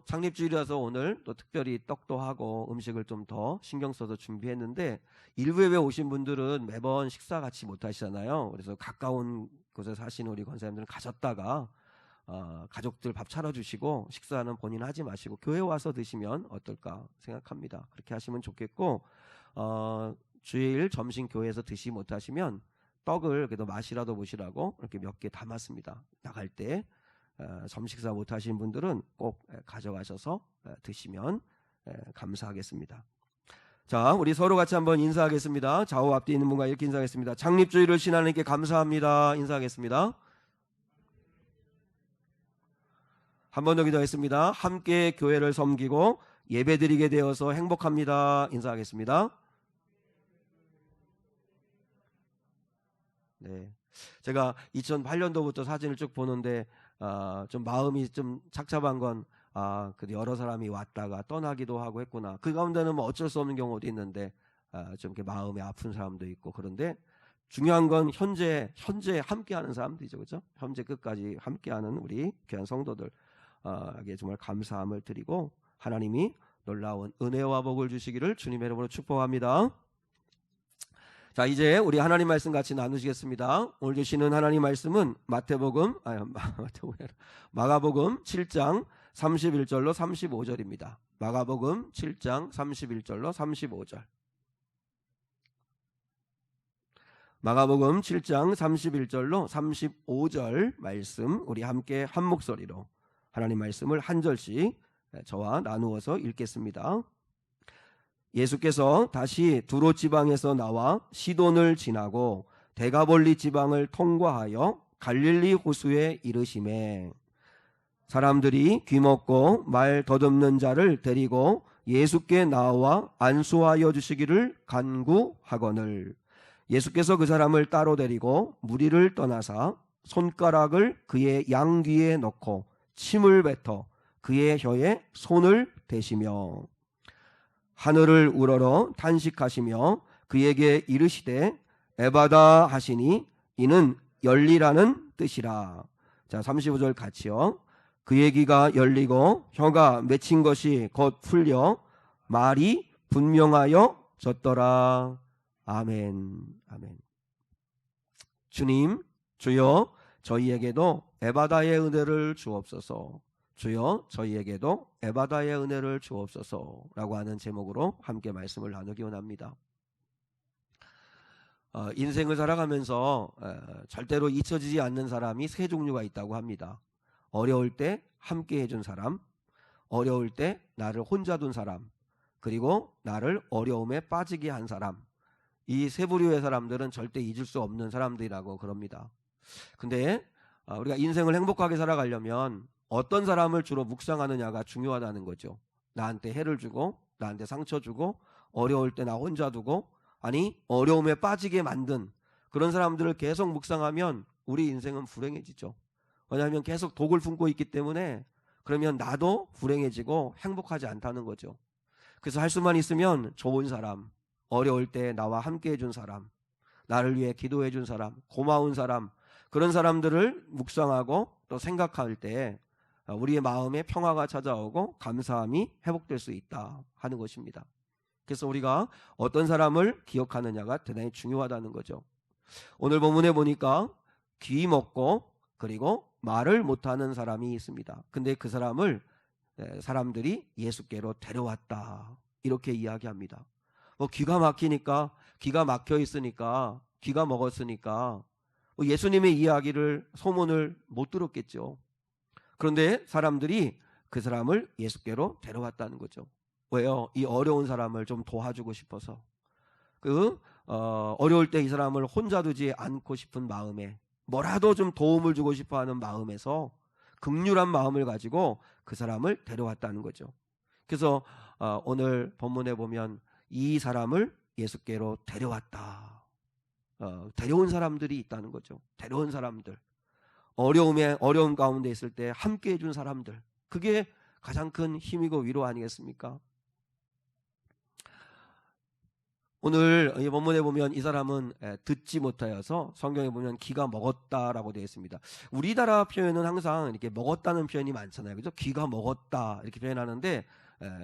창립주일이라서 오늘 또 특별히 떡도 하고 음식을 좀 더 신경 써서 준비했는데, 일부 예배 오신 분들은 매번 식사 같이 못 하시잖아요. 그래서 가까운 곳에 사시는 우리 권사님들은 가셨다가 가족들 밥 차려주시고 식사는 본인 하지 마시고 교회 와서 드시면 어떨까 생각합니다. 그렇게 하시면 좋겠고, 주일 점심 교회에서 드시지 못하시면 떡을 그래도 맛이라도 보시라고 이렇게 몇 개 담았습니다. 나갈 때 점식사 못하신 분들은 꼭 가져가셔서 드시면 감사하겠습니다. 자, 우리 서로 같이 한번 인사하겠습니다. 좌우 앞뒤 있는 분과 이렇게 인사하겠습니다. 창립주일을 신 하나님께 감사합니다. 인사하겠습니다. 한 번 더 기도하겠습니다. 함께 교회를 섬기고 예배드리게 되어서 행복합니다. 인사하겠습니다. 네, 제가 2008년도부터 사진을 쭉 보는데 좀 마음이 좀 착잡한 건 그래도 여러 사람이 왔다가 떠나기도 하고 했구나. 그 가운데는 뭐 어쩔 수 없는 경우도 있는데 좀 이렇게 마음이 아픈 사람도 있고, 그런데 중요한 건 현재 함께하는 사람들이죠, 그렇죠? 현재 끝까지 함께하는 우리 귀한 성도들에게 정말 감사함을 드리고 하나님이 놀라운 은혜와 복을 주시기를 주님의 이름으로 축복합니다. 자, 이제 우리 하나님 말씀 같이 나누시겠습니다. 오늘 주시는 하나님 말씀은 마가복음 7장 31절로 35절입니다. 마가복음 7장 31절로 35절. 마가복음 7장 31절로 35절 말씀 우리 함께 한 목소리로 하나님 말씀을 한 절씩 저와 나누어서 읽겠습니다. 예수께서 다시 두로 지방에서 나와 시돈을 지나고 데가볼리 지방을 통과하여 갈릴리 호수에 이르시매 사람들이 귀먹고 말 더듬는 자를 데리고 예수께 나와 안수하여 주시기를 간구하거늘 예수께서 그 사람을 따로 데리고 무리를 떠나사 손가락을 그의 양귀에 넣고 침을 뱉어 그의 혀에 손을 대시며 하늘을 우러러 탄식하시며 그에게 이르시되 에바다 하시니 이는 열리라는 뜻이라. 자, 35절 같이요. 그의 귀가 열리고 혀가 맺힌 것이 곧 풀려 말이 분명하여졌더라. 아멘. 아멘. 주님, 주여 저희에게도 에바다의 은혜를 주옵소서. 주여 저희에게도 에바다의 은혜를 주옵소서라고 하는 제목으로 함께 말씀을 나누기 원합니다. 인생을 살아가면서 절대로 잊혀지지 않는 사람이 세 종류가 있다고 합니다. 어려울 때 함께 해준 사람, 어려울 때 나를 혼자 둔 사람, 그리고 나를 어려움에 빠지게 한 사람. 이 세 부류의 사람들은 절대 잊을 수 없는 사람들이라고 그럽니다. 근데 우리가 인생을 행복하게 살아가려면 어떤 사람을 주로 묵상하느냐가 중요하다는 거죠. 나한테 해를 주고 나한테 상처 주고 어려울 때 나 혼자 두고 어려움에 빠지게 만든 그런 사람들을 계속 묵상하면 우리 인생은 불행해지죠. 왜냐하면 계속 독을 품고 있기 때문에 그러면 나도 불행해지고 행복하지 않다는 거죠. 그래서 할 수만 있으면 좋은 사람, 어려울 때 나와 함께 해준 사람, 나를 위해 기도해 준 사람, 고마운 사람, 그런 사람들을 묵상하고 또 생각할 때 우리의 마음에 평화가 찾아오고 감사함이 회복될 수 있다 하는 것입니다. 그래서 우리가 어떤 사람을 기억하느냐가 대단히 중요하다는 거죠. 오늘 본문에 보니까 귀 먹고 그리고 말을 못하는 사람이 있습니다. 근데 그 사람을 사람들이 예수께로 데려왔다 이렇게 이야기합니다. 귀가 막히니까, 귀가 막혀 있으니까, 귀가 먹었으니까 예수님의 이야기를, 소문을 못 들었겠죠. 그런데 사람들이 그 사람을 예수께로 데려왔다는 거죠. 왜요? 이 어려운 사람을 좀 도와주고 싶어서. 어려울 때 이 사람을 혼자 두지 않고 싶은 마음에, 뭐라도 좀 도움을 주고 싶어 하는 마음에서 긍휼한 마음을 가지고 그 사람을 데려왔다는 거죠. 그래서 오늘 본문에 보면 이 사람을 예수께로 데려왔다. 데려온 사람들이 있다는 거죠. 데려온 사람들. 어려움 가운데 있을 때 함께 해준 사람들. 그게 가장 큰 힘이고 위로 아니겠습니까? 오늘 이 본문에 보면 이 사람은 듣지 못하여서 성경에 보면 귀가 먹었다라고 되어 있습니다. 우리나라 표현은 항상 이렇게 먹었다는 표현이 많잖아요. 그죠? 귀가 먹었다 이렇게 표현하는데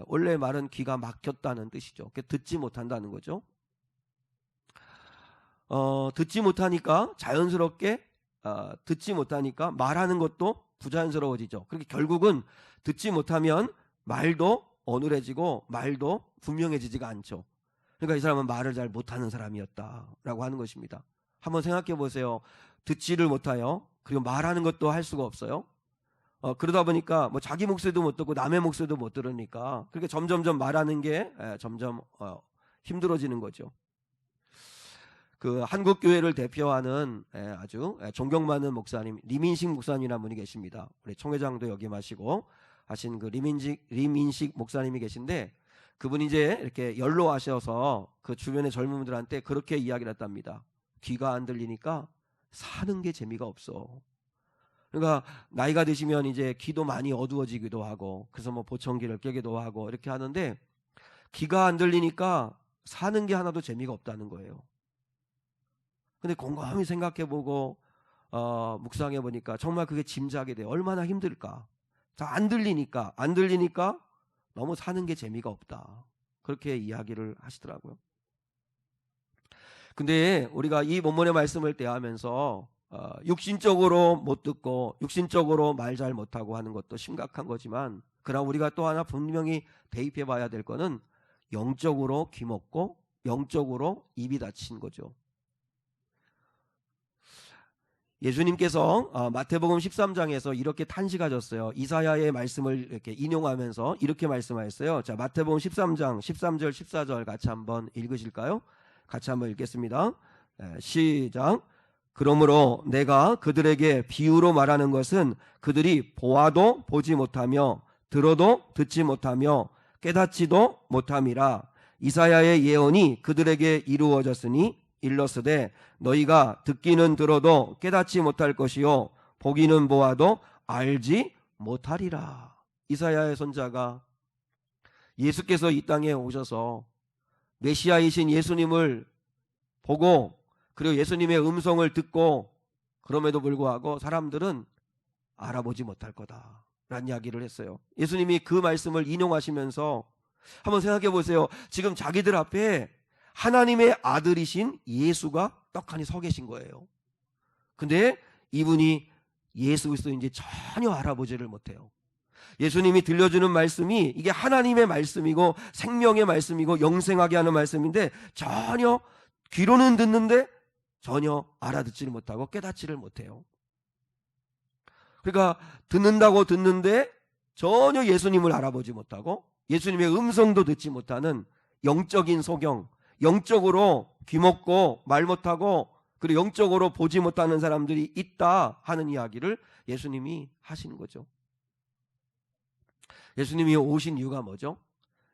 원래 말은 귀가 막혔다는 뜻이죠. 듣지 못한다는 거죠. 듣지 못하니까 자연스럽게 듣지 못하니까 말하는 것도 부자연스러워지죠. 그렇게 결국은 듣지 못하면 말도 어눌해지고 말도 분명해지지가 않죠. 그러니까 이 사람은 말을 잘 못하는 사람이었다라고 하는 것입니다. 한번 생각해 보세요. 듣지를 못하여 그리고 말하는 것도 할 수가 없어요. 그러다 보니까 뭐 자기 목소리도 못 듣고 남의 목소리도 못 들으니까 그렇게 점점점 말하는 게 점점 힘들어지는 거죠. 그 한국 교회를 대표하는 아주 존경 많은 목사님 리민식 목사님이라는 분이 계십니다. 우리 총회장도 역임하시고 하신 그 리민식 목사님이 계신데 그분이 이제 이렇게 연로하셔서 그 주변의 젊은 분들한테 그렇게 이야기를 했답니다. 귀가 안 들리니까 사는 게 재미가 없어. 그러니까 나이가 드시면 이제 귀도 많이 어두워지기도 하고 그래서 뭐 보청기를 껴기도 하고 이렇게 하는데 귀가 안 들리니까 사는 게 하나도 재미가 없다는 거예요. 근데 곰곰이 생각해보고 묵상해보니까 정말 그게 짐작이 돼요. 얼마나 힘들까. 안 들리니까 너무 사는 게 재미가 없다. 그렇게 이야기를 하시더라고요. 근데 우리가 이 본문의 말씀을 대하면서 육신적으로 못 듣고 육신적으로 말 잘 못하고 하는 것도 심각한 거지만 그러나 우리가 또 하나 분명히 대입해 봐야 될 거는 영적으로 귀먹고 영적으로 입이 닫힌 거죠. 예수님께서 마태복음 13장에서 이렇게 탄식하셨어요. 이사야의 말씀을 이렇게 인용하면서 이렇게 말씀하셨어요. 자, 마태복음 13장 13절 14절 같이 한번 읽으실까요? 같이 한번 읽겠습니다. 시작. 그러므로 내가 그들에게 비유로 말하는 것은 그들이 보아도 보지 못하며 들어도 듣지 못하며 깨닫지도 못함이라. 이사야의 예언이 그들에게 이루어졌으니 일러스되 너희가 듣기는 들어도 깨닫지 못할 것이요 보기는 보아도 알지 못하리라. 이사야의 선자가 예수께서 이 땅에 오셔서 메시아이신 예수님을 보고 그리고 예수님의 음성을 듣고 그럼에도 불구하고 사람들은 알아보지 못할 거다 라는 이야기를 했어요. 예수님이 그 말씀을 인용하시면서 한번 생각해 보세요. 지금 자기들 앞에 하나님의 아들이신 예수가 떡하니 서 계신 거예요. 근데 이분이 예수 그리스도인지 전혀 알아보지를 못해요. 예수님이 들려주는 말씀이 이게 하나님의 말씀이고 생명의 말씀이고 영생하게 하는 말씀인데 전혀 귀로는 듣는데 전혀 알아듣지를 못하고 깨닫지를 못해요. 그러니까 듣는다고 듣는데 전혀 예수님을 알아보지 못하고 예수님의 음성도 듣지 못하는 영적인 소경, 영적으로 귀먹고 말 못하고 그리고 영적으로 보지 못하는 사람들이 있다 하는 이야기를 예수님이 하시는 거죠. 예수님이 오신 이유가 뭐죠?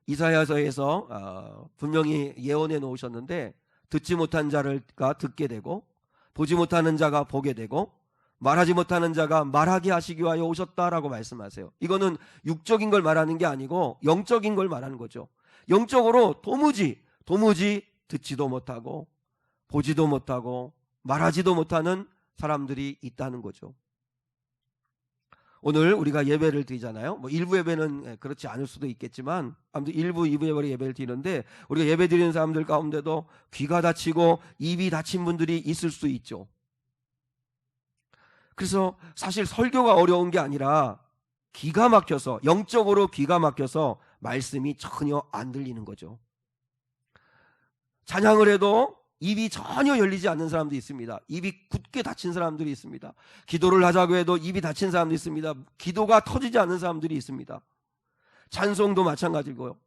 이사야서에서 분명히 예언해 놓으셨는데 듣지 못한 자가 듣게 되고 보지 못하는 자가 보게 되고 말하지 못하는 자가 말하게 하시기 위하여 오셨다라고 말씀하세요. 이거는 육적인 걸 말하는 게 아니고 영적인 걸 말하는 거죠. 영적으로 도무지 듣지도 못하고 보지도 못하고 말하지도 못하는 사람들이 있다는 거죠. 오늘 우리가 예배를 드리잖아요. 뭐 일부 예배는 그렇지 않을 수도 있겠지만 아무튼 일부, 2부 예배를 드리는데 우리가 예배 드리는 사람들 가운데도 귀가 닫히고 입이 닫힌 분들이 있을 수 있죠. 그래서 사실 설교가 어려운 게 아니라 귀가 막혀서 영적으로 귀가 막혀서 말씀이 전혀 안 들리는 거죠. 찬양을 해도 입이 전혀 열리지 않는 사람도 있습니다. 입이 굳게 닫힌 사람들이 있습니다. 기도를 하자고 해도 입이 닫힌 사람도 있습니다. 기도가 터지지 않는 사람들이 있습니다. 찬송도 마찬가지고요.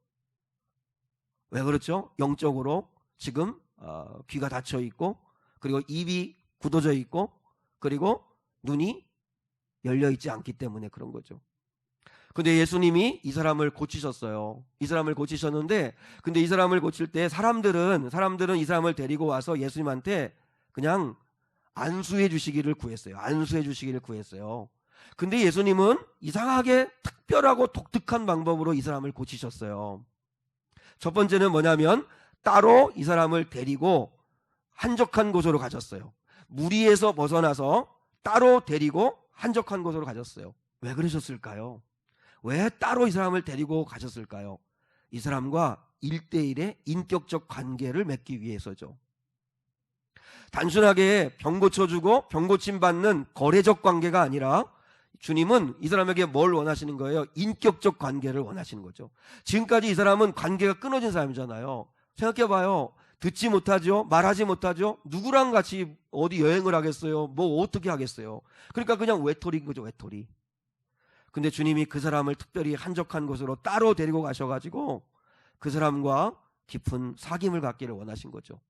왜 그렇죠? 영적으로 지금 귀가 닫혀 있고 그리고 입이 굳어져 있고 그리고 눈이 열려 있지 않기 때문에 그런 거죠. 근데 예수님이 이 사람을 고치셨어요. 이 사람을 고치셨는데 근데 이 사람을 고칠 때 사람들은 이 사람을 데리고 와서 예수님한테 그냥 안수해 주시기를 구했어요. 안수해 주시기를 구했어요. 근데 예수님은 이상하게 특별하고 독특한 방법으로 이 사람을 고치셨어요. 첫 번째는 뭐냐면 따로 이 사람을 데리고 한적한 곳으로 가셨어요. 무리에서 벗어나서 따로 데리고 한적한 곳으로 가셨어요. 왜 그러셨을까요? 왜 따로 이 사람을 데리고 가셨을까요? 이 사람과 1대1의 인격적 관계를 맺기 위해서죠. 단순하게 병 고쳐주고 병 고침 받는 거래적 관계가 아니라 주님은 이 사람에게 뭘 원하시는 거예요? 인격적 관계를 원하시는 거죠. 지금까지 이 사람은 관계가 끊어진 사람이잖아요. 생각해봐요. 듣지 못하죠? 말하지 못하죠? 누구랑 같이 어디 여행을 하겠어요? 뭐 어떻게 하겠어요? 그러니까 그냥 외톨이인 거죠, 외톨이. 근데 주님이 그 사람을 특별히 한적한 곳으로 따로 데리고 가셔가지고 그 사람과 깊은 사귐을 갖기를 원하신 거죠.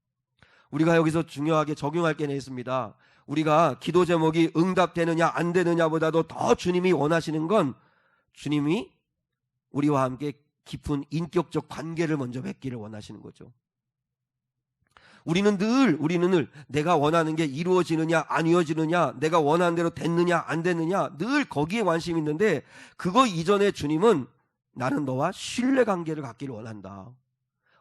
우리가 여기서 중요하게 적용할 게 있습니다. 우리가 기도 제목이 응답되느냐 안 되느냐보다도 더 주님이 원하시는 건 주님이 우리와 함께 깊은 인격적 관계를 먼저 맺기를 원하시는 거죠. 우리는 늘 내가 원하는 게 이루어지느냐 안 이루어지느냐, 내가 원하는 대로 됐느냐 안 됐느냐, 늘 거기에 관심이 있는데 그거 이전에 주님은 나는 너와 신뢰 관계를 갖기를 원한다.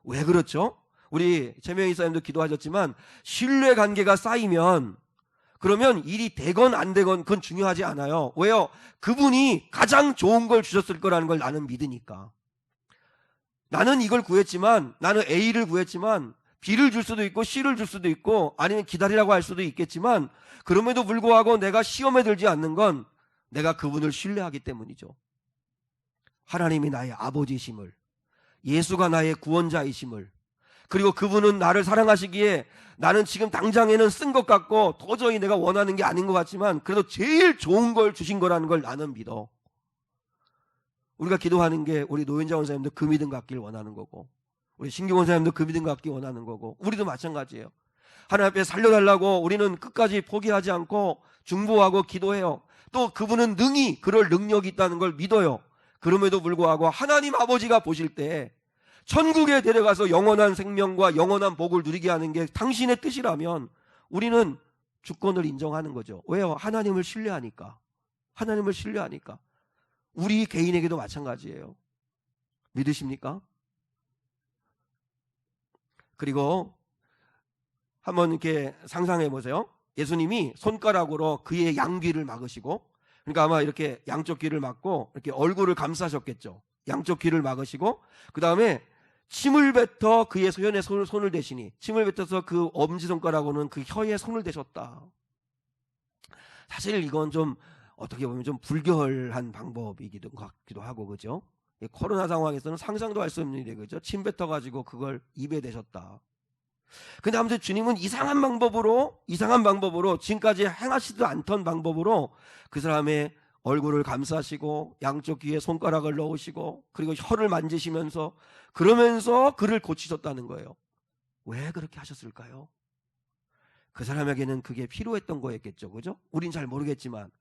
왜 그렇죠? 우리 최명희 사님도 기도하셨지만 신뢰 관계가 쌓이면 그러면 일이 되건 안 되건 그건 중요하지 않아요. 왜요? 그분이 가장 좋은 걸 주셨을 거라는 걸 나는 믿으니까. 나는 이걸 구했지만, 나는 A를 구했지만 B를 줄 수도 있고 C를 줄 수도 있고 아니면 기다리라고 할 수도 있겠지만 그럼에도 불구하고 내가 시험에 들지 않는 건 내가 그분을 신뢰하기 때문이죠. 하나님이 나의 아버지심을, 예수가 나의 구원자이심을, 그리고 그분은 나를 사랑하시기에 나는 지금 당장에는 쓴 것 같고 도저히 내가 원하는 게 아닌 것 같지만 그래도 제일 좋은 걸 주신 거라는 걸 나는 믿어. 우리가 기도하는 게 우리 노현자 원사님도 그 믿음 갖기를 원하는 거고 우리 신경 원사님도 그 믿음 갖기 원하는 거고 우리도 마찬가지예요. 하나님 앞에 살려달라고 우리는 끝까지 포기하지 않고 중보하고 기도해요. 또 그분은 능히 그럴 능력이 있다는 걸 믿어요. 그럼에도 불구하고 하나님 아버지가 보실 때 천국에 데려가서 영원한 생명과 영원한 복을 누리게 하는 게 당신의 뜻이라면 우리는 주권을 인정하는 거죠. 왜요? 하나님을 신뢰하니까. 하나님을 신뢰하니까. 우리 개인에게도 마찬가지예요. 믿으십니까? 그리고 한번 이렇게 상상해 보세요. 예수님이 손가락으로 그의 양귀를 막으시고, 그러니까 아마 이렇게 양쪽 귀를 막고 이렇게 얼굴을 감싸셨겠죠. 양쪽 귀를 막으시고 그 다음에 침을 뱉어 그의 소연에 손을 대시니, 침을 뱉어서 그 엄지손가락으로는 그 혀에 손을 대셨다. 사실 이건 좀 어떻게 보면 좀 불결한 방법이기도 같기도 하고, 그죠? 코로나 상황에서는 상상도 할 수 없는 일이에요, 그죠? 침 뱉어가지고 그걸 입에 대셨다. 근데 아무튼 주님은 이상한 방법으로 지금까지 행하시지도 않던 방법으로 그 사람의 얼굴을 감싸시고 양쪽 귀에 손가락을 넣으시고 그리고 혀를 만지시면서 그러면서 그를 고치셨다는 거예요. 왜 그렇게 하셨을까요? 그 사람에게는 그게 필요했던 거였겠죠, 그죠? 우린 잘 모르겠지만.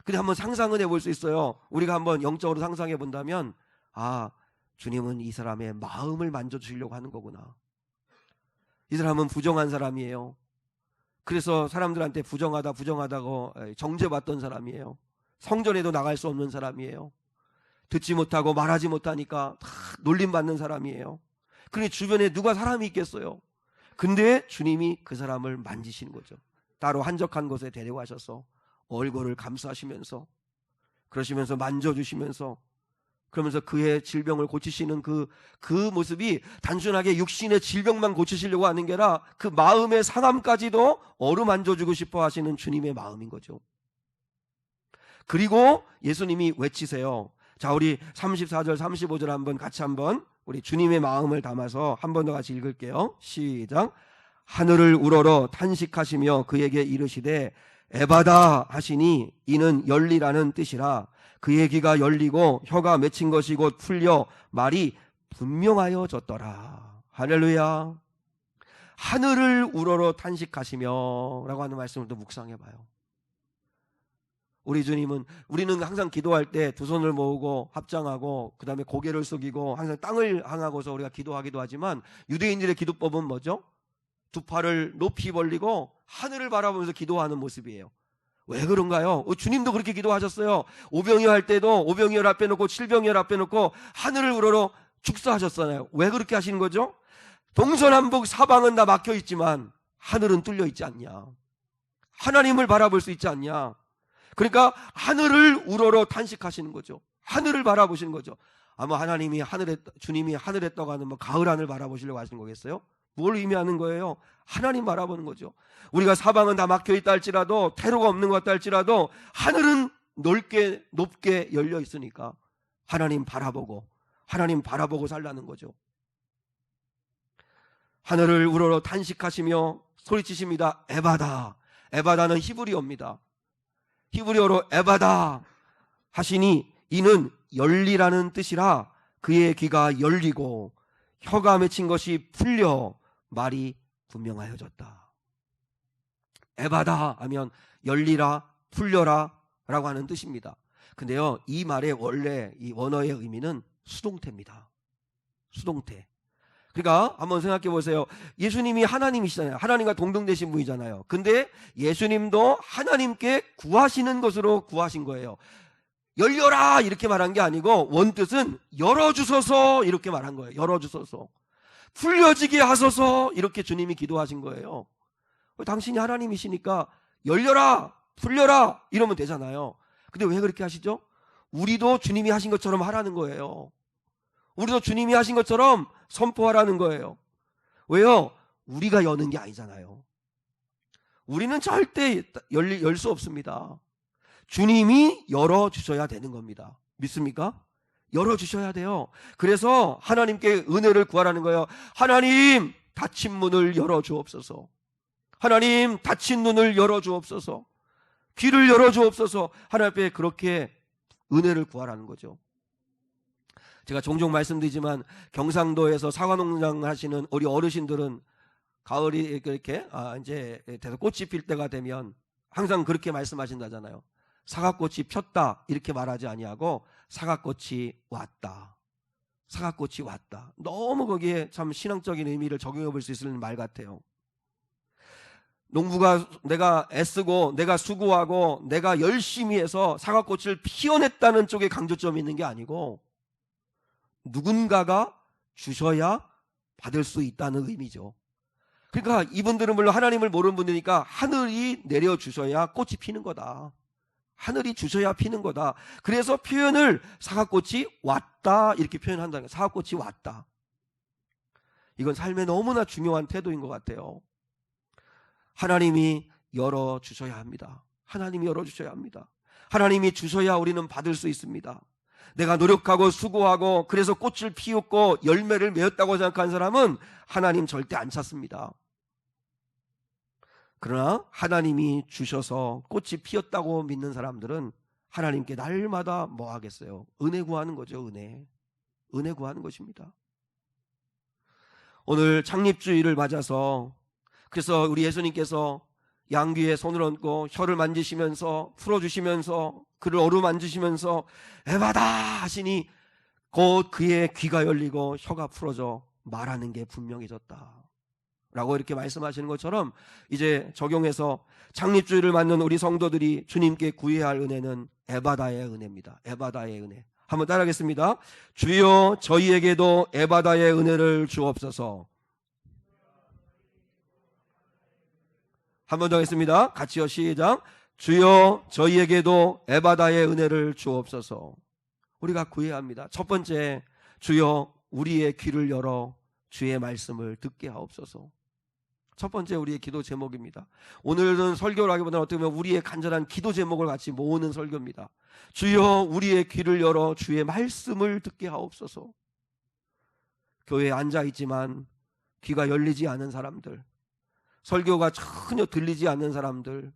근데 한번 상상은 해볼 수 있어요. 우리가 한번 영적으로 상상해 본다면, 아, 주님은 이 사람의 마음을 만져주시려고 하는 거구나. 이 사람은 부정한 사람이에요. 그래서 사람들한테 부정하다고 정죄받던 사람이에요. 성전에도 나갈 수 없는 사람이에요. 듣지 못하고 말하지 못하니까 다 놀림받는 사람이에요. 그러니 주변에 누가 사람이 있겠어요. 근데 주님이 그 사람을 만지시는 거죠. 따로 한적한 곳에 데려가셔서 얼굴을 감싸시면서 그러시면서 만져주시면서 그러면서 그의 질병을 고치시는 그 모습이 단순하게 육신의 질병만 고치시려고 하는 게 아니라 그 마음의 상함까지도 어루만져주고 싶어 하시는 주님의 마음인 거죠. 그리고 예수님이 외치세요. 자, 우리 34절 35절 한번 같이 한번 우리 주님의 마음을 담아서 한 번 더 같이 읽을게요. 시작. 하늘을 우러러 탄식하시며 그에게 이르시되 에바다 하시니 이는 열리라는 뜻이라. 그의 귀가 열리고 혀가 맺힌 것이 곧 풀려 말이 분명하여졌더라. 할렐루야. 하늘을 우러러 탄식하시며 라고 하는 말씀을 또 묵상해봐요. 우리는 항상 기도할 때 두 손을 모으고 합장하고 그 다음에 고개를 숙이고 항상 땅을 향하고서 우리가 기도하기도 하지만 유대인들의 기도법은 뭐죠? 두 팔을 높이 벌리고 하늘을 바라보면서 기도하는 모습이에요. 왜 그런가요? 주님도 그렇게 기도하셨어요. 오병이어 할 때도 오병이어를 앞에 놓고 칠병이어를 앞에 놓고 하늘을 우러러 축사하셨잖아요. 왜 그렇게 하시는 거죠? 동서남북 사방은 다 막혀 있지만 하늘은 뚫려 있지 않냐. 하나님을 바라볼 수 있지 않냐. 그러니까 하늘을 우러러 탄식하시는 거죠. 하늘을 바라보시는 거죠. 아마 하나님이 주님이 하늘에 떠가는 가을 하늘 바라보시려고 하시는 거겠어요? 뭘 의미하는 거예요? 하나님 바라보는 거죠. 우리가 사방은 다 막혀 있다 할지라도, 퇴로가 없는 것 같다 할지라도 하늘은 높게 열려 있으니까 하나님 바라보고 살라는 거죠. 하늘을 우러러 탄식하시며 소리치십니다. 에바다. 에바다는 히브리어입니다. 히브리어로 에바다 하시니 이는 열리라는 뜻이라 그의 귀가 열리고 혀가 맺힌 것이 풀려 말이 분명하여졌다. 에바다 하면 열리라, 풀려라 라고 하는 뜻입니다. 근데요, 이 말의 원래 이 원어의 의미는 수동태입니다. 수동태. 그러니까 한번 생각해 보세요. 예수님이 하나님이시잖아요. 하나님과 동등되신 분이잖아요. 근데 예수님도 하나님께 구하시는 것으로 구하신 거예요. 열려라 이렇게 말한 게 아니고 원뜻은 열어주소서 이렇게 말한 거예요. 열어주소서. 풀려지게 하소서 이렇게 주님이 기도하신 거예요. 당신이 하나님이시니까 열려라 풀려라 이러면 되잖아요. 근데 왜 그렇게 하시죠? 우리도 주님이 하신 것처럼 하라는 거예요. 우리도 주님이 하신 것처럼 선포하라는 거예요. 왜요? 우리가 여는 게 아니잖아요. 우리는 절대 열 수 없습니다. 주님이 열어주셔야 되는 겁니다. 믿습니까? 열어주셔야 돼요. 그래서 하나님께 은혜를 구하라는 거예요. 하나님, 닫힌 문을 열어주옵소서. 하나님, 닫힌 눈을 열어주옵소서. 귀를 열어주옵소서. 하나님 앞에 그렇게 은혜를 구하라는 거죠. 제가 종종 말씀드리지만 경상도에서 사과농장 하시는 우리 어르신들은 가을이 이렇게 이제 돼서 꽃이 필 때가 되면 항상 그렇게 말씀하신다잖아요. 사과꽃이 폈다 이렇게 말하지 아니하고 사과꽃이 왔다. 사과꽃이 왔다. 너무 거기에 참 신앙적인 의미를 적용해 볼 수 있는 말 같아요. 농부가 내가 애쓰고 내가 수고하고 내가 열심히 해서 사과꽃을 피워냈다는 쪽에 강조점이 있는 게 아니고 누군가가 주셔야 받을 수 있다는 의미죠. 그러니까 이분들은 물론 하나님을 모르는 분들이니까 하늘이 내려주셔야 꽃이 피는 거다. 하늘이 주셔야 피는 거다. 그래서 표현을 사과꽃이 왔다 이렇게 표현한다는 거예요. 사과꽃이 왔다. 이건 삶에 너무나 중요한 태도인 것 같아요. 하나님이 열어주셔야 합니다. 하나님이 열어주셔야 합니다. 하나님이 주셔야 우리는 받을 수 있습니다. 내가 노력하고 수고하고 그래서 꽃을 피웠고 열매를 맺었다고 생각하는 사람은 하나님 절대 안 찾습니다. 그러나 하나님이 주셔서 꽃이 피었다고 믿는 사람들은 하나님께 날마다 뭐 하겠어요? 은혜 구하는 거죠. 은혜 구하는 것입니다. 오늘 창립주의를 맞아서 그래서 우리 예수님께서 양귀에 손을 얹고 혀를 만지시면서 풀어주시면서 그를 어루만지시면서 에바다 하시니 곧 그의 귀가 열리고 혀가 풀어져 말하는 게 분명해졌다 라고 이렇게 말씀하시는 것처럼 이제 적용해서 창립주의를 맞는 우리 성도들이 주님께 구해야 할 은혜는 에바다의 은혜입니다. 에바다의 은혜. 한번 따라하겠습니다. 주여 저희에게도 에바다의 은혜를 주옵소서. 한 번 더 하겠습니다. 같이요. 시작. 주여 저희에게도 에바다의 은혜를 주옵소서. 우리가 구해야 합니다. 첫 번째, 주여 우리의 귀를 열어 주의 말씀을 듣게 하옵소서. 첫 번째 우리의 기도 제목입니다. 오늘은 설교라기보다는 어떻게 보면 우리의 간절한 기도 제목을 같이 모으는 설교입니다. 주여 우리의 귀를 열어 주의 말씀을 듣게 하옵소서. 교회에 앉아있지만 귀가 열리지 않은 사람들, 설교가 전혀 들리지 않는 사람들,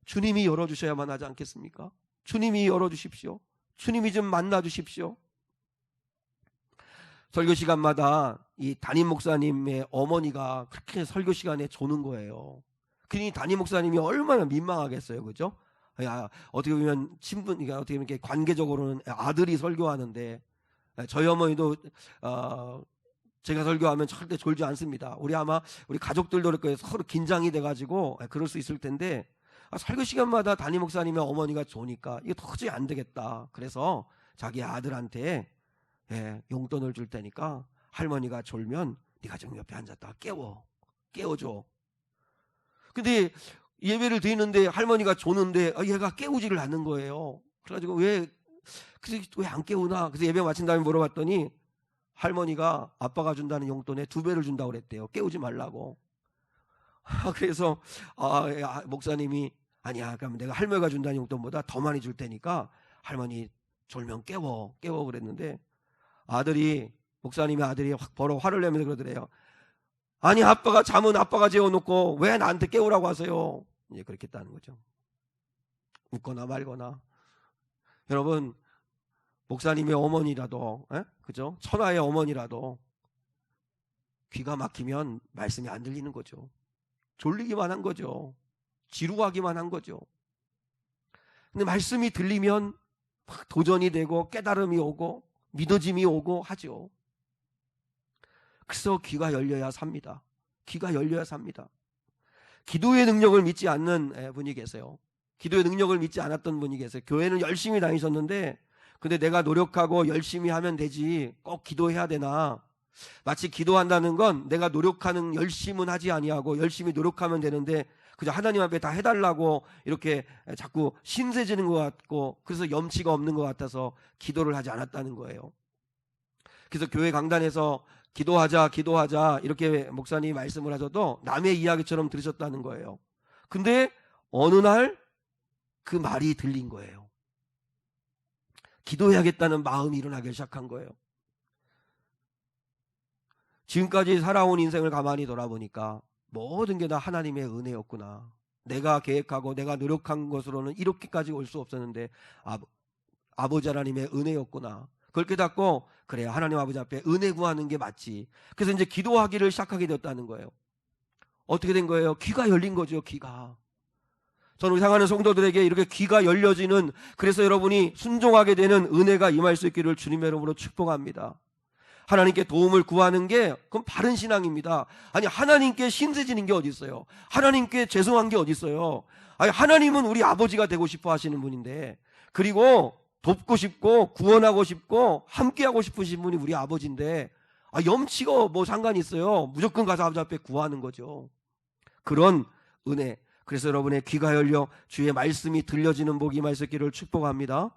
주님이 열어주셔야만 하지 않겠습니까? 주님이 열어주십시오. 주님이 좀 만나주십시오. 설교 시간마다 이 담임 목사님의 어머니가 그렇게 설교 시간에 조는 거예요. 그러니 담임 목사님이 얼마나 민망하겠어요, 그죠? 야, 어떻게 보면 친분이가 어떻게 보면 이렇게 관계적으로는 아들이 설교하는데 저희 어머니도 제가 설교하면 절대 졸지 않습니다. 우리 가족들도 그렇고 서로 긴장이 돼가지고 그럴 수 있을 텐데 설교 시간마다 담임 목사님의 어머니가 조니까 이게 도저히 안 되겠다. 그래서 자기 아들한테 용돈을 줄 테니까 할머니가 졸면 네 가정 옆에 앉았다가 깨워줘. 근데 예배를 드리는데 할머니가 조는데 얘가 깨우지를 않는 거예요. 그래가지고 왜 안 깨우나? 그래서 예배 마친 다음에 물어봤더니 할머니가 아빠가 준다는 용돈에 2배를 준다고 그랬대요. 깨우지 말라고. 그래서 목사님이 아니야, 그럼 내가 할머니가 준다는 용돈보다 더 많이 줄 테니까 할머니 졸면 깨워 그랬는데 목사님의 아들이 바로 화를 내면서 그러더래요. 아니, 아빠가 잠은 아빠가 재워놓고 왜 나한테 깨우라고 하세요? 이제 그렇게 했다는 거죠. 웃거나 말거나. 여러분, 목사님의 어머니라도, 그죠? 천하의 어머니라도 귀가 막히면 말씀이 안 들리는 거죠. 졸리기만 한 거죠. 지루하기만 한 거죠. 근데 말씀이 들리면 막 도전이 되고 깨달음이 오고 믿어짐이 오고 하죠. 그래서 귀가 열려야 삽니다. 귀가 열려야 삽니다. 기도의 능력을 믿지 않는 분이 계세요. 기도의 능력을 믿지 않았던 분이 계세요. 교회는 열심히 다니셨는데 근데 내가 노력하고 열심히 하면 되지 꼭 기도해야 되나? 마치 기도한다는 건 내가 노력하는 열심은 하지 아니하고 열심히 노력하면 되는데 그저 하나님 앞에 다 해달라고 이렇게 자꾸 신세지는 것 같고 그래서 염치가 없는 것 같아서 기도를 하지 않았다는 거예요. 그래서 교회 강단에서 기도하자 이렇게 목사님이 말씀을 하셔도 남의 이야기처럼 들으셨다는 거예요. 근데 어느 날 그 말이 들린 거예요. 기도해야겠다는 마음이 일어나기 시작한 거예요. 지금까지 살아온 인생을 가만히 돌아보니까 모든 게 다 하나님의 은혜였구나. 내가 계획하고 내가 노력한 것으로는 이렇게까지 올 수 없었는데 아버지 하나님의 은혜였구나. 그걸 깨닫고 그래야 하나님 아버지 앞에 은혜 구하는 게 맞지. 그래서 이제 기도하기를 시작하게 되었다는 거예요. 어떻게 된 거예요? 귀가 열린 거죠. 귀가. 저는 사랑하는 성도들에게 이렇게 귀가 열려지는, 그래서 여러분이 순종하게 되는 은혜가 임할 수 있기를 주님의 이름으로 축복합니다. 하나님께 도움을 구하는 게 그건 바른 신앙입니다. 아니, 하나님께 신세지는 게 어디 있어요? 하나님께 죄송한 게 어디 있어요? 아니, 하나님은 우리 아버지가 되고 싶어 하시는 분인데, 그리고 돕고 싶고 구원하고 싶고 함께하고 싶으신 분이 우리 아버지인데 염치가 뭐 상관이 있어요? 무조건 가서 아버지 앞에 구하는 거죠. 그런 은혜. 그래서 여러분의 귀가 열려 주의 말씀이 들려지는 복이 임할 수 있기를 축복합니다.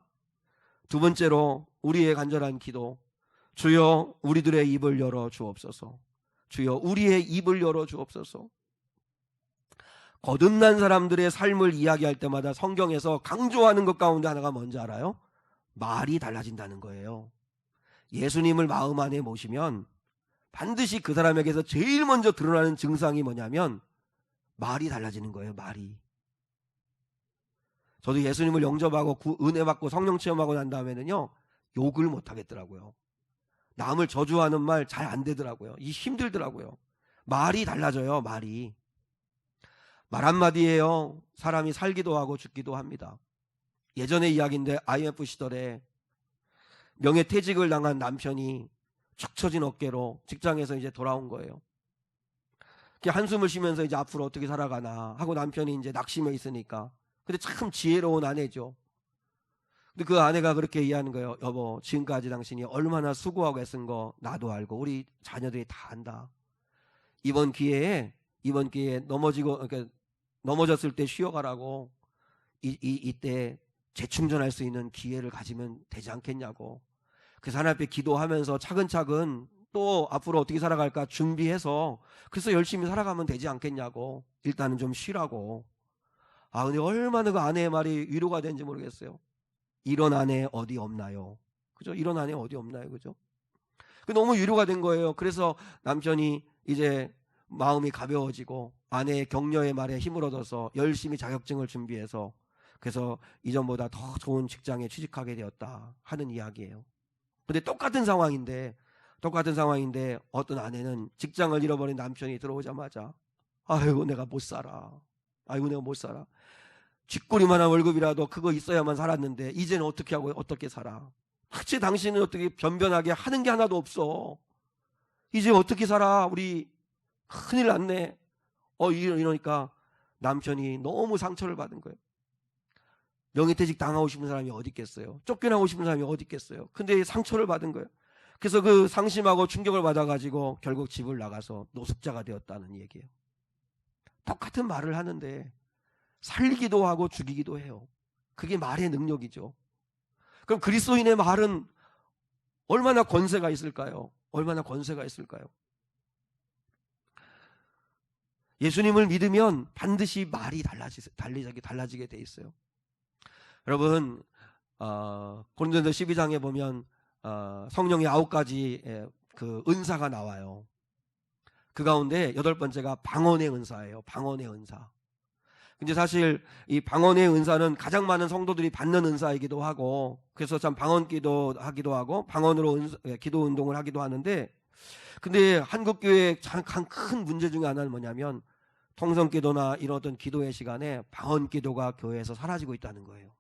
두 번째로 우리의 간절한 기도. 주여 우리들의 입을 열어 주옵소서. 주여 우리의 입을 열어 주옵소서. 거듭난 사람들의 삶을 이야기할 때마다 성경에서 강조하는 것 가운데 하나가 뭔지 알아요? 말이 달라진다는 거예요. 예수님을 마음 안에 모시면 반드시 그 사람에게서 제일 먼저 드러나는 증상이 뭐냐면 말이 달라지는 거예요. 말이. 저도 예수님을 영접하고 은혜 받고 성령 체험하고 난 다음에는요, 욕을 못 하겠더라고요. 남을 저주하는 말 잘 안 되더라고요. 힘들더라고요. 말이 달라져요. 말이. 말 한마디예요. 사람이 살기도 하고 죽기도 합니다. 예전의 이야기인데 IMF 시절에 명예퇴직을 당한 남편이 축 처진 어깨로 직장에서 이제 돌아온 거예요. 한숨을 쉬면서 이제 앞으로 어떻게 살아가나 하고 남편이 이제 낙심해 있으니까. 근데 참 지혜로운 아내죠. 근데 그 아내가 그렇게 이해하는 거예요. 여보, 지금까지 당신이 얼마나 수고하고 애쓴 거 나도 알고 우리 자녀들이 다 안다. 이번 기회에 넘어졌을 때 쉬어가라고 이때 재충전할 수 있는 기회를 가지면 되지 않겠냐고. 그래서 하나님 앞에 기도하면서 차근차근 또 앞으로 어떻게 살아갈까 준비해서 그래서 열심히 살아가면 되지 않겠냐고. 일단은 좀 쉬라고. 근데 얼마나 그 아내의 말이 위로가 되는지 모르겠어요. 이런 아내 어디 없나요? 그죠? 이런 아내 어디 없나요? 그죠? 너무 위로가 된 거예요. 그래서 남편이 이제 마음이 가벼워지고 아내의 격려의 말에 힘을 얻어서 열심히 자격증을 준비해서 그래서 이전보다 더 좋은 직장에 취직하게 되었다 하는 이야기예요. 근데 똑같은 상황인데 어떤 아내는 직장을 잃어버린 남편이 들어오자마자 아이고 내가 못 살아. 쥐꼬리만한 월급이라도 그거 있어야만 살았는데 이제는 어떻게 하고 어떻게 살아. 대체 당신은 어떻게 변변하게 하는 게 하나도 없어. 이제 어떻게 살아. 우리 큰일 났네. 이러니까 남편이 너무 상처를 받은 거예요. 명예퇴직 당하고 싶은 사람이 어디 있겠어요. 쫓겨나고 싶은 사람이 어디 있겠어요. 근데 상처를 받은 거예요. 그래서 그 상심하고 충격을 받아가지고 결국 집을 나가서 노숙자가 되었다는 얘기예요. 똑같은 말을 하는데 살리기도 하고 죽이기도 해요. 그게 말의 능력이죠. 그럼 그리스도인의 말은 얼마나 권세가 있을까요? 얼마나 권세가 있을까요? 예수님을 믿으면 반드시 말이 달라지게 돼 있어요. 여러분, 고린도전서 12장에 보면 성령의 9가지 그 은사가 나와요. 그 가운데 8번째가 방언의 은사예요. 방언의 은사. 근데 사실 이 방언의 은사는 가장 많은 성도들이 받는 은사이기도 하고, 그래서 참 방언기도 하기도 하고 방언으로 기도 운동을 하기도 하는데, 근데 한국 교회의 가장 큰 문제 중에 하나는 뭐냐면 통성기도나 이런 어떤 기도의 시간에 방언기도가 교회에서 사라지고 있다는 거예요.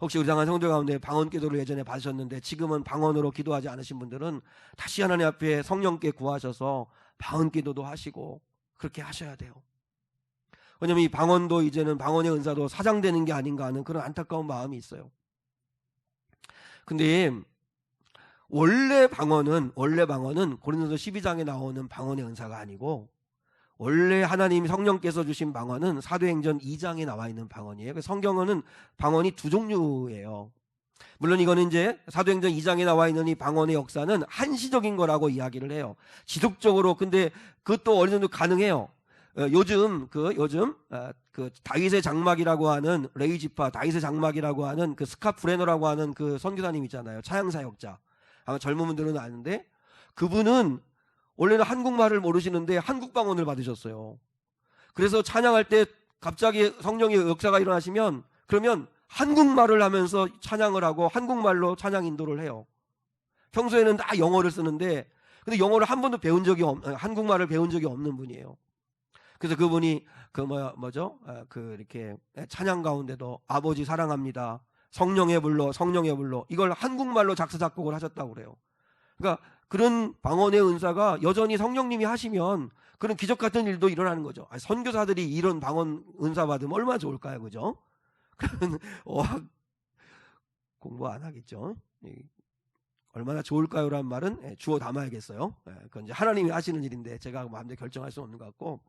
혹시 우리 장한 성도 가운데 방언기도를 예전에 받으셨는데 지금은 방언으로 기도하지 않으신 분들은 다시 하나님 앞에 성령께 구하셔서 방언기도도 하시고 그렇게 하셔야 돼요. 왜냐하면 이 방언도 이제는 방언의 은사도 사장되는 게 아닌가 하는 그런 안타까운 마음이 있어요. 근데 원래 방언은 고린도서 12장에 나오는 방언의 은사가 아니고, 원래 하나님 성령께서 주신 방언은 사도행전 2장에 나와 있는 방언이에요. 성경은 방언이 두 종류예요. 물론 이거는 이제 사도행전 2장에 나와 있는 이 방언의 역사는 한시적인 거라고 이야기를 해요. 지속적으로. 근데 그것도 어느 정도 가능해요. 요즘 그 다윗의 장막이라고 하는 레이지파 다윗의 장막이라고 하는 그 스캇 브레너라고 하는 그 선교사님 있잖아요. 차양사역자. 아마 젊은 분들은 아는데, 그분은 원래는 한국말을 모르시는데 한국 방언을 받으셨어요. 그래서 찬양할 때 갑자기 성령의 역사가 일어나시면 그러면 한국말을 하면서 찬양을 하고 한국말로 찬양 인도를 해요. 평소에는 다 영어를 쓰는데, 근데 영어를 한 번도 한국말을 배운 적이 없는 분이에요. 그래서 그분이 이렇게 찬양 가운데도 아버지 사랑합니다, 성령의 불로 이걸 한국말로 작사 작곡을 하셨다고 그래요. 그러니까 그런 방언의 은사가 여전히 성령님이 하시면 그런 기적 같은 일도 일어나는 거죠. 선교사들이 이런 방언 은사 받으면 얼마나 좋을까요, 그죠? 그러면 어학 공부 안 하겠죠. 얼마나 좋을까요라는 말은 주워 담아야겠어요. 그건 이제 하나님이 하시는 일인데 제가 마음대로 결정할 수 없는 것 같고.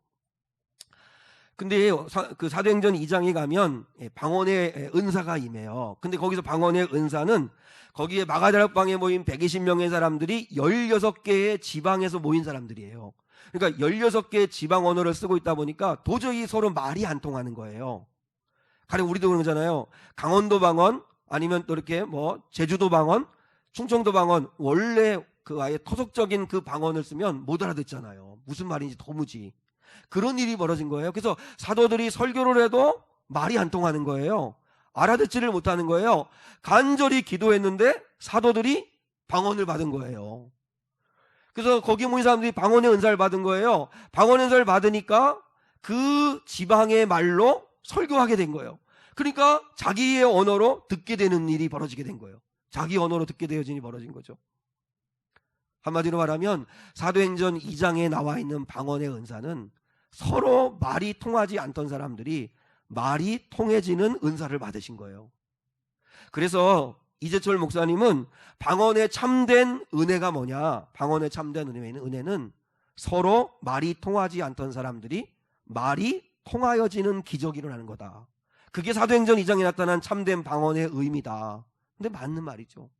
근데 그 사도행전 2장에 가면 방언의 은사가 임해요. 근데 거기서 방언의 은사는 거기에 마가다락방에 모인 120명의 사람들이 16개의 지방에서 모인 사람들이에요. 그러니까 16개의 지방 언어를 쓰고 있다 보니까 도저히 서로 말이 안 통하는 거예요. 가령 우리도 그런 거잖아요. 강원도 방언, 아니면 또 이렇게 제주도 방언, 충청도 방언, 원래 그 아예 토속적인 그 방언을 쓰면 못 알아듣잖아요. 무슨 말인지 도무지. 그런 일이 벌어진 거예요. 그래서 사도들이 설교를 해도 말이 안 통하는 거예요. 알아듣지를 못하는 거예요. 간절히 기도했는데 사도들이 방언을 받은 거예요. 그래서 거기 모인 사람들이 방언의 은사를 받은 거예요. 방언의 은사를 받으니까 그 지방의 말로 설교하게 된 거예요. 그러니까 자기의 언어로 듣게 되는 일이 벌어지게 된 거예요. 자기 언어로 듣게 되어진 일이 벌어진 거죠. 한마디로 말하면 사도행전 2장에 나와 있는 방언의 은사는 서로 말이 통하지 않던 사람들이 말이 통해지는 은사를 받으신 거예요. 그래서 이재철 목사님은 방언의 참된 은혜가 뭐냐? 방언의 참된 은혜는 서로 말이 통하지 않던 사람들이 말이 통하여지는 기적이 일어나는 거다. 그게 사도행전 2장에 나타난 참된 방언의 의미다. 근데 맞는 말이죠.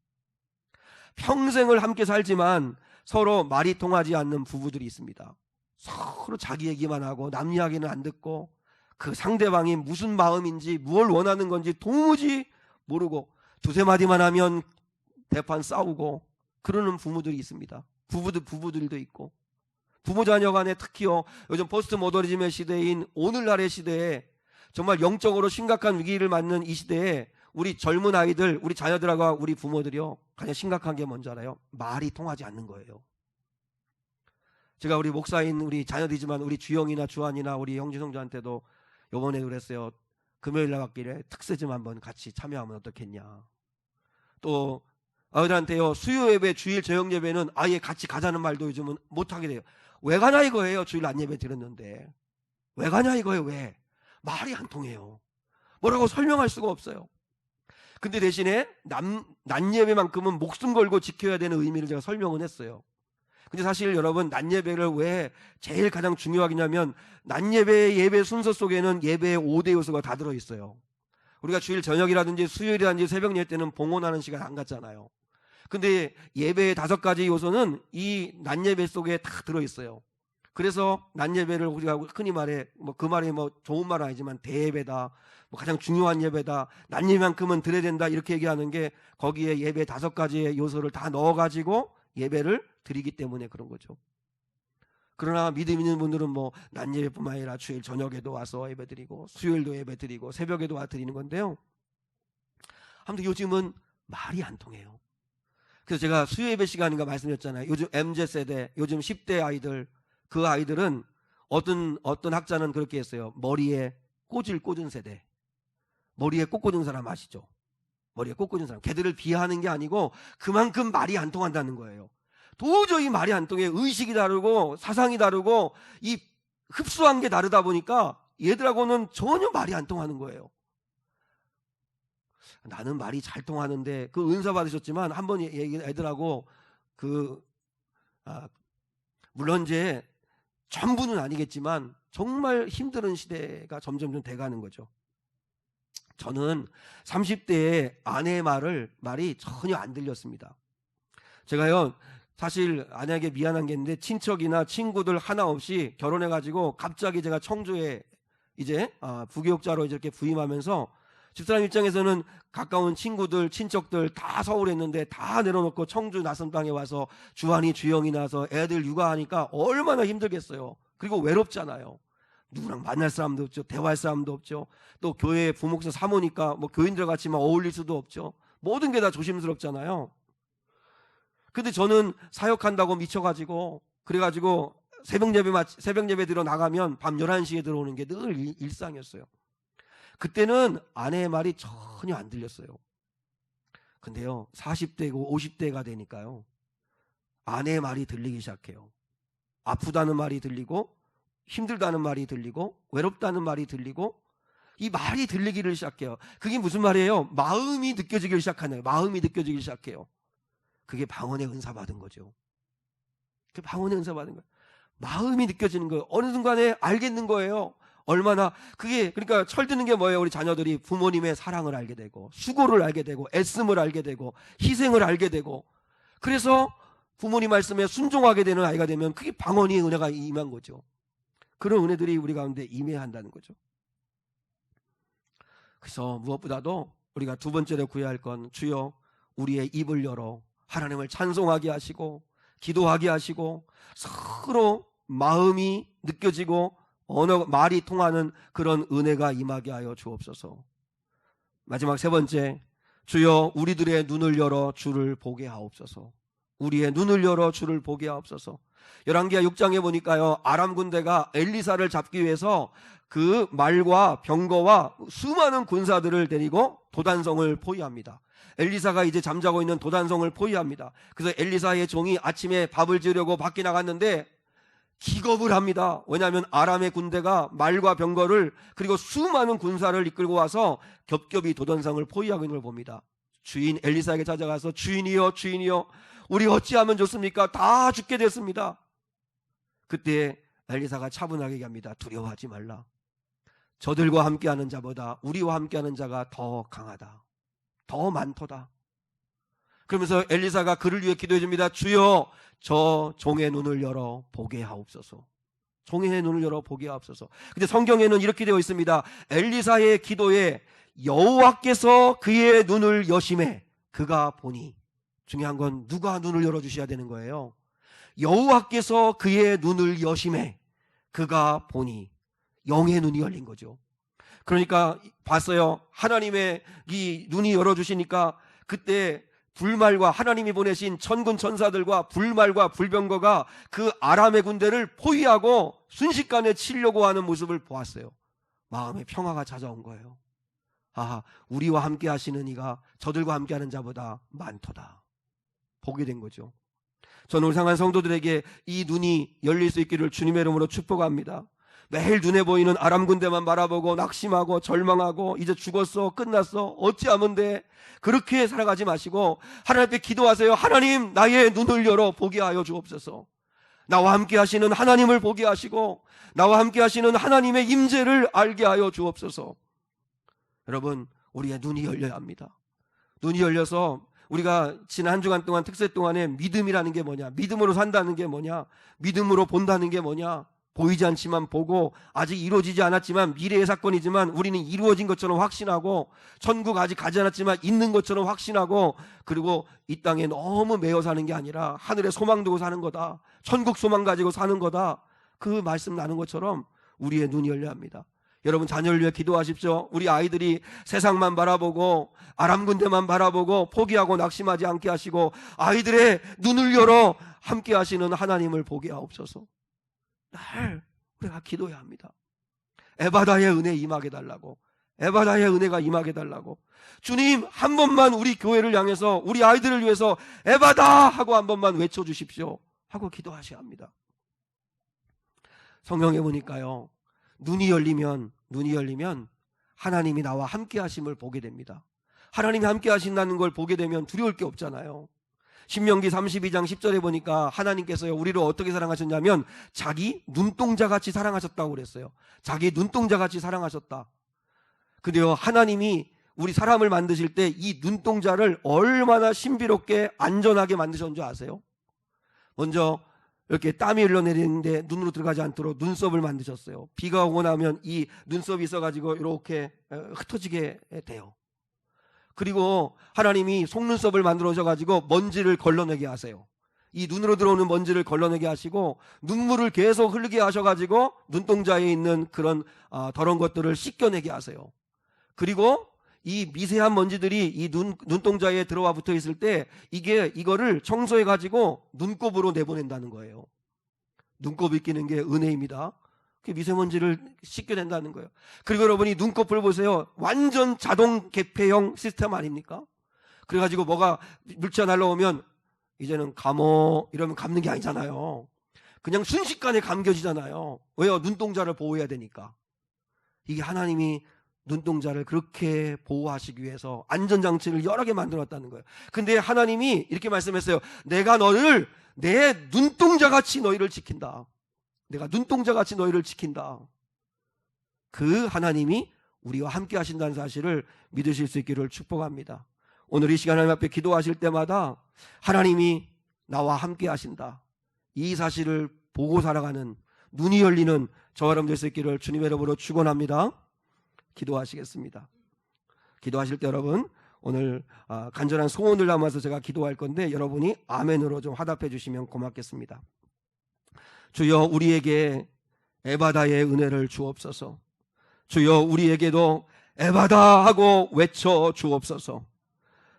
평생을 함께 살지만 서로 말이 통하지 않는 부부들이 있습니다. 서로 자기 얘기만 하고 남 이야기는 안 듣고 그 상대방이 무슨 마음인지 뭘 원하는 건지 도무지 모르고 두세 마디만 하면 대판 싸우고 그러는 부모들이 있습니다. 부부들도 있고, 부모 자녀 간에 특히요, 요즘 포스트 모더니즘의 시대인 오늘날의 시대에 정말 영적으로 심각한 위기를 맞는 이 시대에 우리 젊은 아이들, 우리 자녀들하고 우리 부모들이요, 가장 심각한 게 뭔지 알아요? 말이 통하지 않는 거예요. 제가 우리 목사인 우리 자녀들이지만 우리 주영이나 주한이나 우리 형제 성도한테도 요번에도 그랬어요. 금요일 날 학기에 특세 좀 한번 같이 참여하면 어떻겠냐. 또 아이들한테요, 수요 예배, 주일 저녁 예배는 아예 같이 가자는 말도 요즘은 못하게 돼요. 왜 가냐 이거예요. 주일 안 예배 드렸는데 왜 가냐 이거예요. 왜? 말이 안 통해요. 뭐라고 설명할 수가 없어요. 근데 대신에 낮 예배만큼은 목숨 걸고 지켜야 되는 의미를 제가 설명은 했어요. 근데 사실 여러분, 낮 예배를 왜 제일 가장 중요하냐면 낮 예배 순서 속에는 예배의 5대 요소가 다 들어있어요. 우리가 주일 저녁이라든지 수요일이라든지 새벽 예배 때는 봉헌하는 시간 안 갖잖아요. 근데 예배의 5가지 요소는 이 낮 예배 속에 다 들어있어요. 그래서 낮 예배를 우리가 흔히 말해 그 말이 좋은 말은 아니지만 대예배다, 가장 중요한 예배다, 낮 예배만큼은 드려야 된다, 이렇게 얘기하는 게 거기에 예배 5가지의 요소를 다 넣어가지고 예배를 드리기 때문에 그런 거죠. 그러나 믿음 있는 분들은 낮 예배뿐만 아니라 주일 저녁에도 와서 예배 드리고 수요일도 예배 드리고 새벽에도 와 드리는 건데요. 아무튼 요즘은 말이 안 통해요. 그래서 제가 수요 예배 시간인가 말씀드렸잖아요. 요즘 MZ세대, 요즘 10대 아이들, 그 아이들은 어떤 학자는 그렇게 했어요. 머리에 꽃을 꽂은 세대. 머리에 꽃 꽂은 사람 아시죠? 머리에 꽃 꽂은 사람. 걔들을 비하하는 게 아니고 그만큼 말이 안 통한다는 거예요. 도저히 말이 안 통해. 의식이 다르고 사상이 다르고 이 흡수한 게 다르다 보니까 얘들하고는 전혀 말이 안 통하는 거예요. 나는 말이 잘 통하는데, 그 은사 받으셨지만 한번 애들하고 물론 이제 전부는 아니겠지만 정말 힘든 시대가 점점 좀 돼가는 거죠. 저는 30대에 아내의 말이 전혀 안 들렸습니다. 제가요, 사실 아내에게 미안한 게 있는데 친척이나 친구들 하나 없이 결혼해가지고 갑자기 제가 청주에 이제 부교육자로 이렇게 부임하면서 집사람 입장에서는 가까운 친구들, 친척들 다 서울에 있는데 다 내려놓고 청주 낯선 땅에 와서 주한이 주영이 나서 애들 육아하니까 얼마나 힘들겠어요. 그리고 외롭잖아요. 누구랑 만날 사람도 없죠. 대화할 사람도 없죠. 또 교회 부목사 사모니까 교인들 같이 어울릴 수도 없죠. 모든 게 다 조심스럽잖아요. 근데 저는 사역한다고 미쳐가지고 그래가지고 새벽 예배 들어 나가면 밤 11시에 들어오는 게 늘 일상이었어요. 그때는 아내의 말이 전혀 안 들렸어요. 근데요, 40대고 50대가 되니까요, 아내의 말이 들리기 시작해요. 아프다는 말이 들리고 힘들다는 말이 들리고 외롭다는 말이 들리고 이 말이 들리기를 시작해요. 그게 무슨 말이에요? 마음이 느껴지기 시작하네요. 마음이 느껴지기 시작해요. 그게 방언의 은사 받은 거죠. 그게 방언의 은사 받은 거예요. 마음이 느껴지는 거예요. 어느 순간에 알겠는 거예요. 얼마나 그러니까 철드는 게 뭐예요? 우리 자녀들이 부모님의 사랑을 알게 되고 수고를 알게 되고 애씀을 알게 되고 희생을 알게 되고, 그래서 부모님 말씀에 순종하게 되는 아이가 되면 그게 방언의 은혜가 임한 거죠. 그런 은혜들이 우리 가운데 임해야 한다는 거죠. 그래서 무엇보다도 우리가 두 번째로 구해야 할 건, 주여 우리의 입을 열어 하나님을 찬송하게 하시고 기도하게 하시고 서로 마음이 느껴지고 말이 통하는 그런 은혜가 임하게 하여 주옵소서. 마지막 세 번째, 주여 우리들의 눈을 열어 주를 보게 하옵소서. 우리의 눈을 열어 주를 보게 하옵소서. 열왕기하 6장에 보니까요, 아람 군대가 엘리사를 잡기 위해서 그 말과 병거와 수많은 군사들을 데리고 도단성을 포위합니다. 엘리사가 이제 잠자고 있는 도단성을 포위합니다. 그래서 엘리사의 종이 아침에 밥을 지으려고 밖에 나갔는데 기겁을 합니다. 왜냐하면 아람의 군대가 말과 병거를 그리고 수많은 군사를 이끌고 와서 겹겹이 도단성을 포위하고 있는 걸 봅니다. 주인 엘리사에게 찾아가서 주인이여 주인이여 우리 어찌하면 좋습니까? 다 죽게 됐습니다. 그때 엘리사가 차분하게 얘기합니다. 두려워하지 말라. 저들과 함께하는 자보다 우리와 함께하는 자가 더 강하다. 더 많도다. 그러면서 엘리사가 그를 위해 기도해 줍니다. 주여 저 종의 눈을 열어 보게 하옵소서. 종의 눈을 열어 보게 하옵소서. 근데 성경에는 이렇게 되어 있습니다. 엘리사의 기도에 여호와께서 그의 눈을 여심해 그가 보니. 중요한 건 누가 눈을 열어주셔야 되는 거예요. 여호와께서 그의 눈을 여심해 그가 보니. 영의 눈이 열린 거죠. 그러니까 봤어요. 하나님의 이 눈이 열어주시니까 그때 불말과 하나님이 보내신 천군 천사들과 불말과 불병거가 그 아람의 군대를 포위하고 순식간에 치려고 하는 모습을 보았어요. 마음에 평화가 찾아온 거예요. 아, 우리와 함께 하시는 이가 저들과 함께 하는 자보다 많도다. 보게 된 거죠. 저는 울상한 성도들에게 이 눈이 열릴 수 있기를 주님의 이름으로 축복합니다. 매일 눈에 보이는 아람 군대만 바라보고 낙심하고 절망하고 이제 죽었어, 끝났어, 어찌하면 돼, 그렇게 살아가지 마시고 하나님 앞에 기도하세요. 하나님, 나의 눈을 열어 보게 하여 주옵소서. 나와 함께 하시는 하나님을 보게 하시고 나와 함께 하시는 하나님의 임재를 알게 하여 주옵소서. 여러분, 우리의 눈이 열려야 합니다. 눈이 열려서 우리가 지난 한 주간 동안 특세 동안에 믿음이라는 게 뭐냐, 믿음으로 산다는 게 뭐냐, 믿음으로 본다는 게 뭐냐, 보이지 않지만 보고 아직 이루어지지 않았지만 미래의 사건이지만 우리는 이루어진 것처럼 확신하고 천국 아직 가지 않았지만 있는 것처럼 확신하고, 그리고 이 땅에 너무 매여 사는 게 아니라 하늘에 소망 두고 사는 거다, 천국 소망 가지고 사는 거다, 그 말씀 나눈 것처럼 우리의 눈이 열려야 합니다. 여러분, 자녀를 위해 기도하십시오. 우리 아이들이 세상만 바라보고 아람 군대만 바라보고 포기하고 낙심하지 않게 하시고 아이들의 눈을 열어 함께 하시는 하나님을 보게 하옵소서. 날 우리가 기도해야 합니다. 에바다의 은혜 임하게 달라고, 에바다의 은혜가 임하게 달라고. 주님, 한 번만 우리 교회를 향해서 우리 아이들을 위해서 에바다 하고 한 번만 외쳐주십시오 하고 기도하셔야 합니다. 성경에 보니까요, 눈이 열리면 하나님이 나와 함께 하심을 보게 됩니다. 하나님이 함께 하신다는 걸 보게 되면 두려울 게 없잖아요. 신명기 32장 10절에 보니까 하나님께서요, 우리를 어떻게 사랑하셨냐면 자기 눈동자같이 사랑하셨다고 그랬어요. 자기 눈동자같이 사랑하셨다. 근데요, 하나님이 우리 사람을 만드실 때 이 눈동자를 얼마나 신비롭게 안전하게 만드셨는지 아세요? 먼저 이렇게 땀이 흘러내리는데 눈으로 들어가지 않도록 눈썹을 만드셨어요. 비가 오고 나면 이 눈썹이 있어가지고 이렇게 흩어지게 돼요. 그리고 하나님이 속눈썹을 만들어셔가지고 먼지를 걸러내게 하세요. 이 눈으로 들어오는 먼지를 걸러내게 하시고 눈물을 계속 흐르게 하셔가지고 눈동자에 있는 그런 더러운 것들을 씻겨내게 하세요. 그리고 이 미세한 먼지들이 이 눈동자에 들어와 붙어 있을 때 이거를 청소해가지고 눈곱으로 내보낸다는 거예요. 눈곱이 끼는 게 은혜입니다. 그 미세먼지를 씻겨낸다는 거예요. 그리고 여러분이 눈곱을 보세요. 완전 자동 개폐형 시스템 아닙니까? 그래가지고 뭐가 물체가 날라오면 이제는 감어 이러면 감는 게 아니잖아요. 그냥 순식간에 감겨지잖아요. 왜요? 눈동자를 보호해야 되니까. 이게 하나님이 눈동자를 그렇게 보호하시기 위해서 안전장치를 여러 개 만들었다는 거예요. 근데 하나님이 이렇게 말씀했어요. 내가 너를 내 눈동자같이 너희를 지킨다. 내가 눈동자같이 너희를 지킨다. 그 하나님이 우리와 함께 하신다는 사실을 믿으실 수 있기를 축복합니다. 오늘 이 시간 하나님 앞에 기도하실 때마다 하나님이 나와 함께 하신다, 이 사실을 보고 살아가는 눈이 열리는 저와 여러분 될 수 있기를 주님의 이름으로 축원합니다. 기도하시겠습니다. 기도하실 때 여러분, 오늘 간절한 소원을 담아서 제가 기도할 건데 여러분이 아멘으로 좀 화답해 주시면 고맙겠습니다. 주여, 우리에게 에바다의 은혜를 주옵소서. 주여, 우리에게도 에바다 하고 외쳐 주옵소서.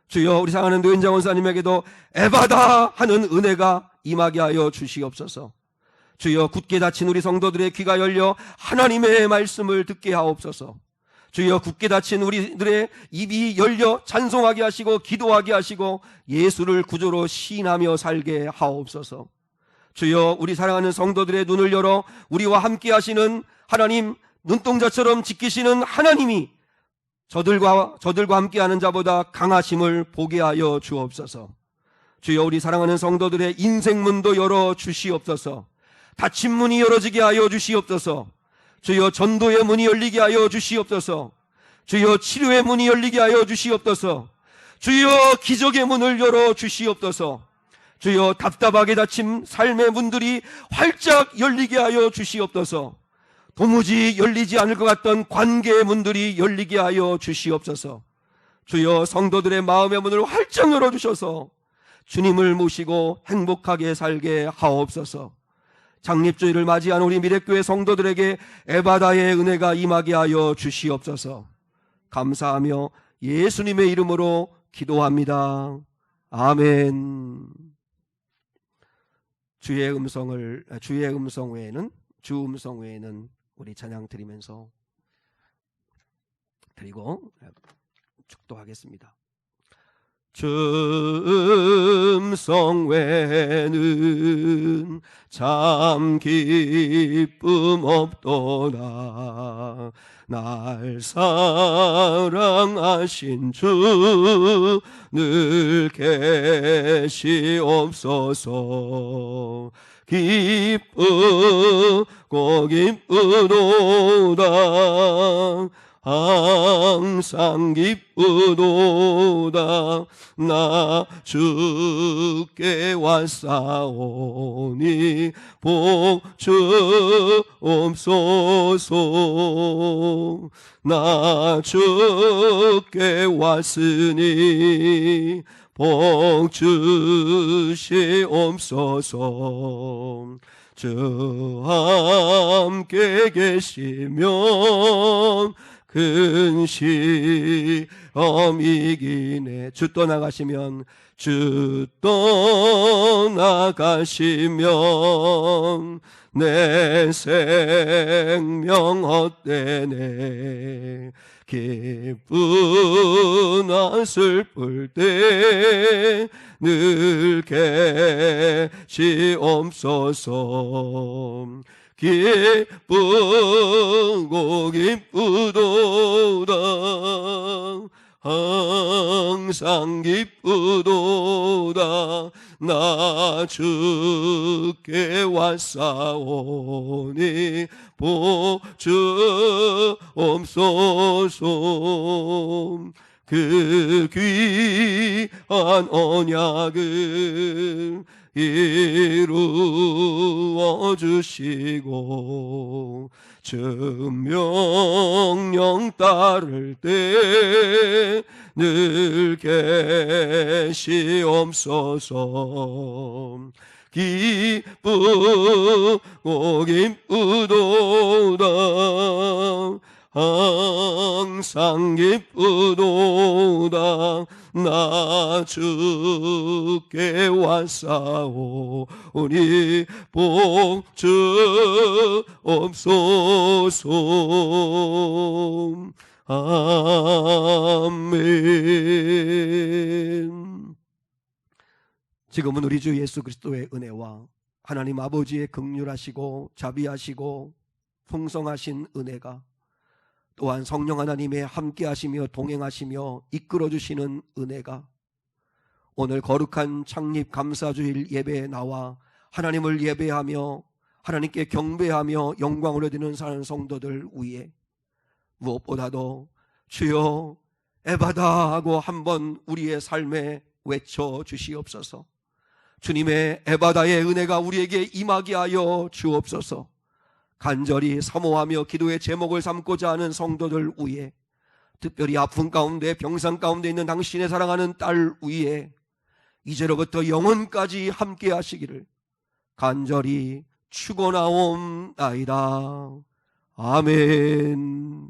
주여, 우리 사랑하는 노현장 원사님에게도 에바다 하는 은혜가 임하게 하여 주시옵소서. 주여, 굳게 닫힌 우리 성도들의 귀가 열려 하나님의 말씀을 듣게 하옵소서. 주여, 굳게 닫힌 우리들의 입이 열려 찬송하게 하시고 기도하게 하시고 예수를 구주로 시인하며 살게 하옵소서. 주여, 우리 사랑하는 성도들의 눈을 열어 우리와 함께 하시는 하나님, 눈동자처럼 지키시는 하나님이 저들과 함께하는 자보다 강하심을 보게 하여 주옵소서. 주여, 우리 사랑하는 성도들의 인생문도 열어 주시옵소서. 닫힌 문이 열어지게 하여 주시옵소서. 주여, 전도의 문이 열리게 하여 주시옵소서. 주여, 치료의 문이 열리게 하여 주시옵소서. 주여, 기적의 문을 열어 주시옵소서. 주여, 답답하게 닫힌 삶의 문들이 활짝 열리게 하여 주시옵소서. 도무지 열리지 않을 것 같던 관계의 문들이 열리게 하여 주시옵소서. 주여, 성도들의 마음의 문을 활짝 열어주셔서 주님을 모시고 행복하게 살게 하옵소서. 창립주의를 맞이한 우리 미래교회 성도들에게 에바다의 은혜가 임하게 하여 주시옵소서. 감사하며 예수님의 이름으로 기도합니다. 아멘. 주의 음성 외에는, 주 음성 외에는 우리 찬양 드리면서 드리고 축도하겠습니다. 주 음성 외에는 참 기쁨 없도다. 날 사랑하신 주 늘 계시옵소서. 기쁘고 기쁘도다. 항상 기쁘도다. 나 주께 왔사오니 복 주옵소서. 나 주께 왔으니 복 주시옵소서. 주 함께 계시면 큰 시험이기네. 주 떠나가시면 내 생명 헛되네. 기쁘나 슬플 때 늘 계시옵소서. 기쁘고 기쁘도다. 항상 기쁘도다. 나 주께 왔사오니 복 주옵소서. 그 귀한 언약을 이루어 주시고 주 명령 따를 때 늘 계시옵소서. 기쁘고 기쁘도다. 항상 기쁘도다. 나 주께 왔사오니 복 주옵소서. 아멘. 지금은 우리 주 예수 그리스도의 은혜와 하나님 아버지의 긍휼하시고 자비하시고 풍성하신 은혜가, 또한 성령 하나님의 함께하시며 동행하시며 이끌어주시는 은혜가 오늘 거룩한 창립 감사주일 예배에 나와 하나님을 예배하며 하나님께 경배하며 영광을 드리는 사는 성도들 위에 무엇보다도 주여 에바다 하고 한번 우리의 삶에 외쳐 주시옵소서. 주님의 에바다의 은혜가 우리에게 임하게 하여 주옵소서. 간절히 사모하며 기도의 제목을 삼고자 하는 성도들 위에, 특별히 아픔 가운데 병상 가운데 있는 당신의 사랑하는 딸 위에 이제로부터 영원까지 함께 하시기를 간절히 축원하옵나이다. 아멘.